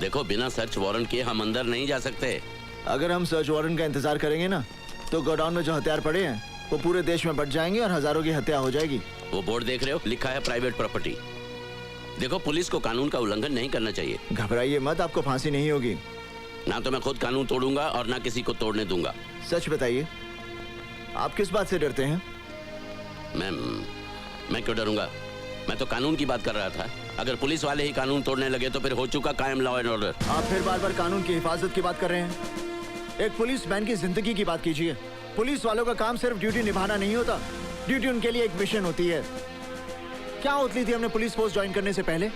देखो, बिना search warrant के हम अंदर नहीं जा सकते। अगर हम सर्च वारंट का इंतजार करेंगे ना, तो गोडाउन में जो हथियार पड़े हैं वो पूरे देश में बढ़ जाएंगे और हजारों की हत्या हो जाएगी। वो बोर्ड देख रहे हो, लिखा है प्राइवेट प्रॉपर्टी। देखो, पुलिस को कानून का उल्लंघन नहीं करना चाहिए। घबराइए मत, आपको फांसी नहीं होगी। ना तो मैं खुद कानून तोड़ूंगा और ना किसी को तोड़ने दूंगा। सच बताइए, आप किस बात से डरते हैं? मैं क्यों डरूंगा? मैं तो कानून की बात कर रहा था। अगर पुलिस वाले ही कानून तोड़ने लगे तो फिर हो चुका कायम लॉ एंड ऑर्डर। आप फिर बार बार कानून की हिफाजत की बात कर रहे हैं। एक पुलिसमैन की जिंदगी की बात कीजिए। पुलिस वालों का काम सिर्फ ड्यूटी निभाना नहीं होता, ड्यूटी उनके लिए एक मिशन होती है। क्या उतली थी हमने पुलिस फोर्स ज्वाइन करने से पहले?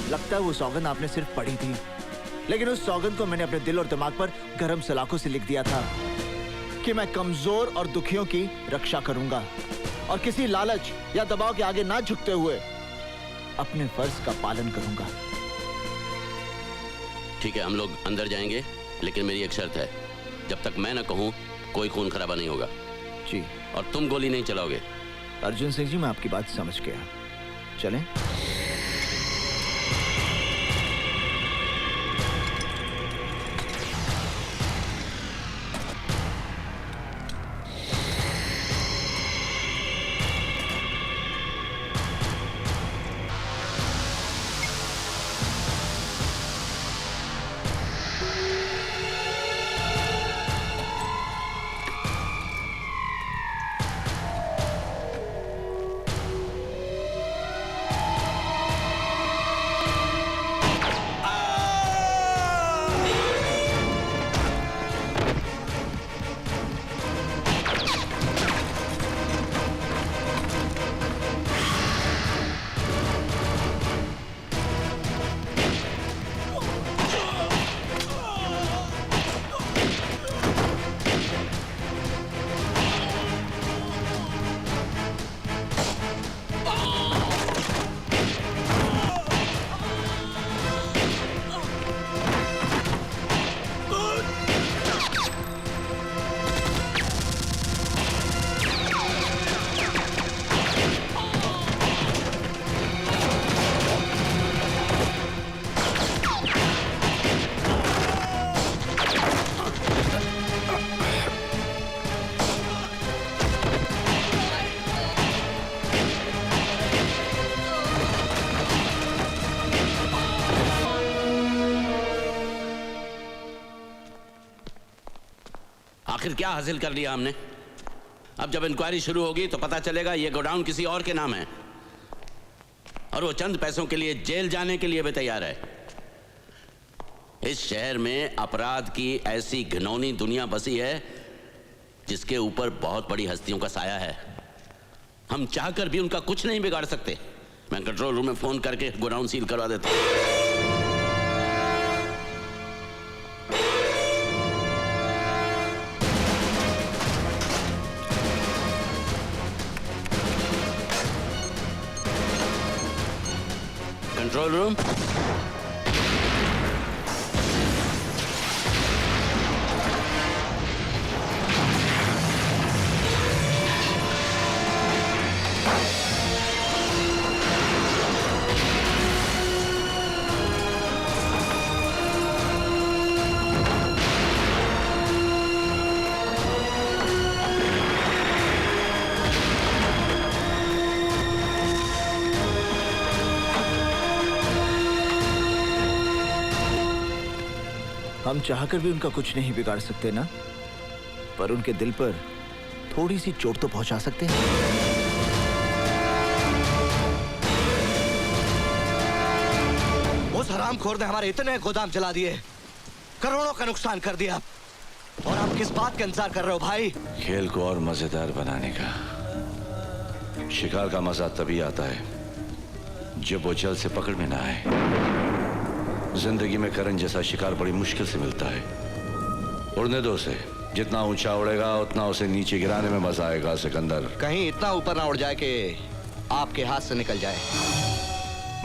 लगता है वो सौगंध आपने सिर्फ पढ़ी थी, लेकिन उस सौगंध को मैंने अपने दिल और दिमाग पर गरम सलाखों से लिख दिया था कि मैं कमजोर और दुखियों की रक्षा करूंगा और किसी लालच या दबाव के आगे ना झुकते हुए अपने फर्ज का पालन करूंगा। ठीक है, हम लोग अंदर जाएंगे, लेकिन मेरी एक शर्त है। जब तक मैं ना कहूं, कोई खून खराबा नहीं होगा। जी। और तुम गोली नहीं चलाओगे। अर्जुन सिंह जी, मैं आपकी बात समझ गया। चलें? आखिर क्या हासिल कर लिया हमने? अब जब इंक्वायरी शुरू होगी तो पता चलेगा ये गोडाउन किसी और के नाम है और वो चंद पैसों के लिए जेल जाने के लिए भी तैयार है। इस शहर में अपराध की ऐसी घिनौनी दुनिया बसी है जिसके ऊपर बहुत बड़ी हस्तियों का साया है। हम चाहकर भी उनका कुछ नहीं बिगाड़ सकते। मैं कंट्रोल रूम में फोन करके गोडाउन सील करवा देता हूं। कंट्रोल रूम, हम चाहकर भी उनका कुछ नहीं बिगाड़ सकते ना, पर उनके दिल पर थोड़ी सी चोट तो पहुंचा सकते हैं। उस हरामखोर ने हमारे इतने गोदाम जला दिए, करोड़ों का नुकसान कर दिया, और आप किस बात का इंतजार कर रहे हो भाई? खेल को और मजेदार बनाने का। शिकार का मजा तभी आता है जब वो जल से पकड़ में ना आए। जिंदगी में करण जैसा शिकार बड़ी मुश्किल से मिलता है। उड़ने दो उसे, जितना ऊंचा उड़ेगा उतना उसे नीचे गिराने में मजा आएगा सिकंदर। कहीं इतना ऊपर ना उड़ जाए कि आपके हाथ से निकल जाए।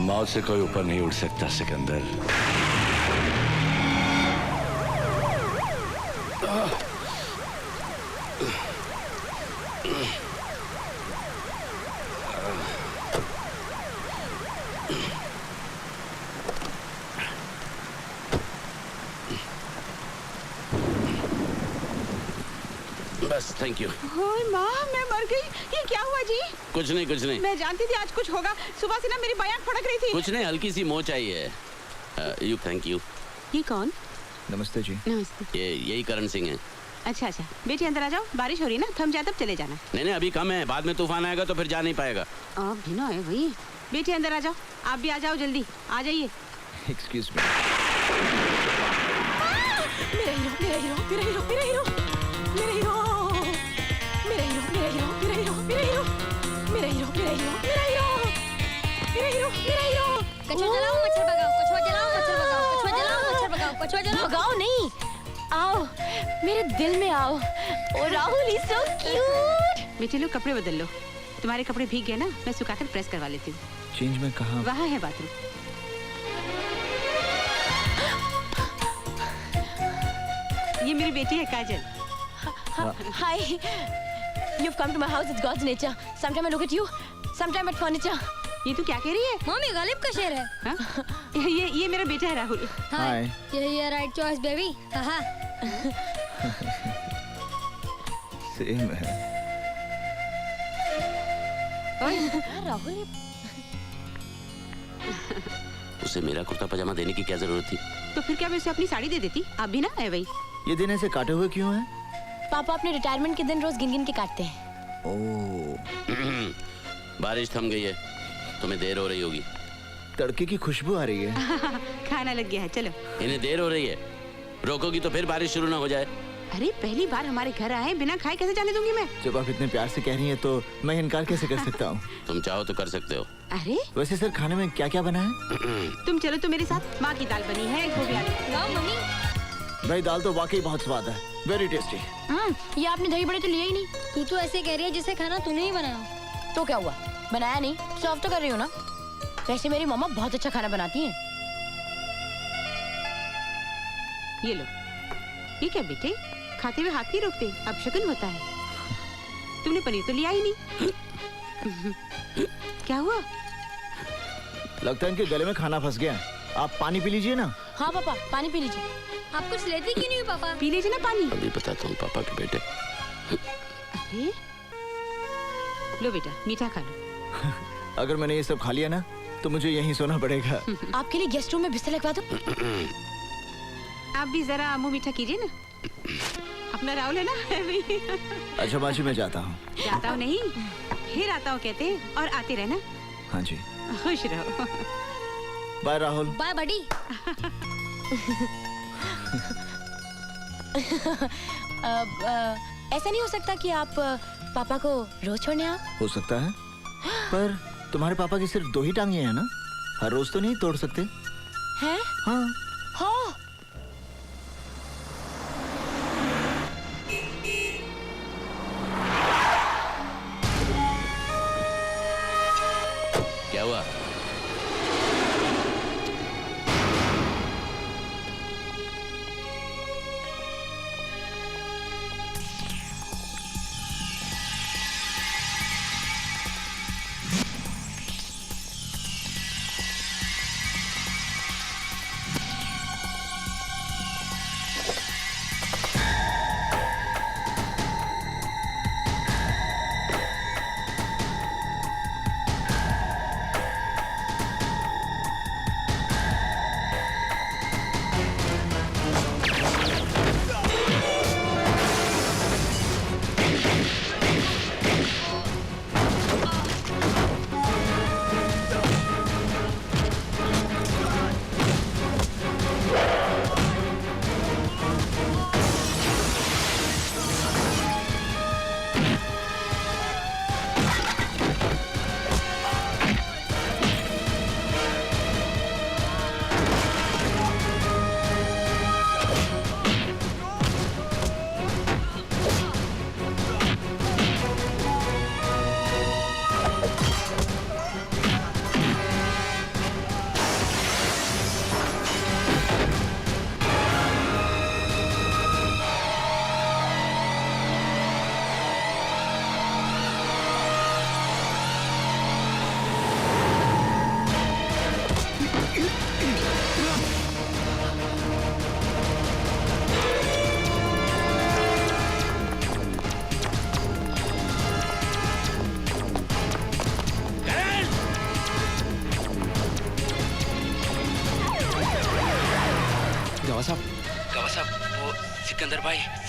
मौत से कोई ऊपर नहीं उड़ सकता सिकंदर। बस थैंक यू। ओए माँ, मैं मर गई। ये क्या हुआ जी? कुछ नहीं कुछ नहीं। मैं जानती थी आज कुछ होगा। सुबह से ना मेरी बयान फड़क रही थी। कुछ नहीं, हल्की सी मोच आई है। You thank you. ये कौन? नमस्ते जी। नमस्ते। ये यही करण सिंह है। अच्छा अच्छा, बेटी अंदर आ जाओ। बारिश हो रही है ना, थम जाए तब चले जाना। नहीं नहीं, अभी कम है, बाद में तूफान आएगा तो फिर जा नहीं पाएगा। आप भी ना है भाई। बेटी अंदर आ जाओ। आप भी आ जाओ, जल्दी आ जाइए। Excuse me. मेरा हीरो, मेरा हीरो, मेरा हीरो, मेरा हीरो, मेरा हीरो, मेरा हीरो, मेरा हीरो, मेरा हीरो, मेरा हीरो, मेरा हीरो, मेरा हीरो, मेरा हीरो, मेरा हीरो, मेरा हीरो। कछुआ जलाओ, मच्छर भगाओ, कछुआ जलाओ, मच्छर भगाओ, कछुआ जलाओ, मच्छर भगाओ, कछुआ जलाओ। भगाओ नहीं, आओ मेरे दिल में आओ। ओ राहुल इज सो क्यूट। बेटी लो, कपड़े बदल लो। तुम्हारे कपड़े भीग गए ना, मैं सुखाकर प्रेस करवा लेती हूँ। चेंज में कहाँ? वहाँ है बाथरूम। ये मेरी बेटी है काजल। Hi, you've come to my house. It's God's nature. Sometime I look at you, sometime at furniture. ये तू क्या कह रही है? मम्मी गालिब का शेर है। हाँ? ये मेरा बेटा है राहुल। हाय। यही है राइट चॉइस बेबी। हाँ। सेम है। राहुल उसे मेरा कुर्ता पजामा देने की क्या जरूरत थी? तो फिर क्या मैं उसे अपनी साड़ी दे देती? आप भी ना है भाई। ये दिन ऐसे काटे हुए क्यों हैं? पापा अपने रिटायरमेंट के दिन रोज गिन गिन के काटते हैं। ओह, बारिश थम गई है, तुम्हें देर हो रही होगी। तड़के की खुशबू आ रही है। खाना लग गया है, चलो। इन्हें देर हो रही है, रोकोगी तो फिर बारिश शुरू ना हो जाए। अरे पहली बार हमारे घर आए, बिना खाए कैसे जाने दूंगी मैं? जब आप इतने प्यार से कह रही हैं तो मैं इनकार कैसे कर सकता हूँ? तुम चाहो तो कर सकते हो। अरे वैसे सर, खाने में क्या क्या बना है? तुम चलो तो मेरे साथ। माँ की दाल बनी है, गोभी आलू। वाह मम्मी, भाई दाल तो वाकई बहुत स्वाद है, वेरी टेस्टी। ये आपने दही बड़े तो लिया ही नहीं। तू तो ऐसे कह रही है जिसे खाना तूने ही बनाया। तो क्या हुआ, बनाया नहीं, सर्व तो कर रही हो ना। वैसे मेरी मम्मा बहुत अच्छा खाना बनाती हैं। ये लो। ये क्या बेटे, खाते हुए हाथ नहीं रोकते, अब शगुन होता है। तुमने पनीर तो लिया ही नहीं। क्या हुआ? लगता है इनके गले में खाना फंस गया। आप पानी पी लीजिए ना। हाँ पापा, पानी पी लीजिए। आप कुछ लेते क्यों नहीं हो पापा? पी लीजिए ना पानी। अभी बताता हूँ पापा के बेटे। अरे लो बेटा, मीठा खा लो। अगर मैंने ये सब खा लिया ना तो मुझे यहीं सोना पड़ेगा। आपके लिए गेस्ट रूम में बिस्तर लगवा दो। आप भी जरा मुंह मीठा कीजिए ना। अपना राहुल है ना भाई। अच्छा माजी, मैं जाता हूँ। जाता हूँ नहीं, फिर आता हूँ कहते हैं, और आते रहना। हाँ जी, खुश रहो। बाय राहुल। Bye buddy. ऐसा नहीं हो सकता कि आप पापा को रोज छोड़ने आओ? हो सकता है, पर तुम्हारे पापा की सिर्फ 2 ही टांगे हैं ना, हर रोज तो नहीं तोड़ सकते। हैं? हाँ। हाँ। क्या हुआ? सिकंदर भाई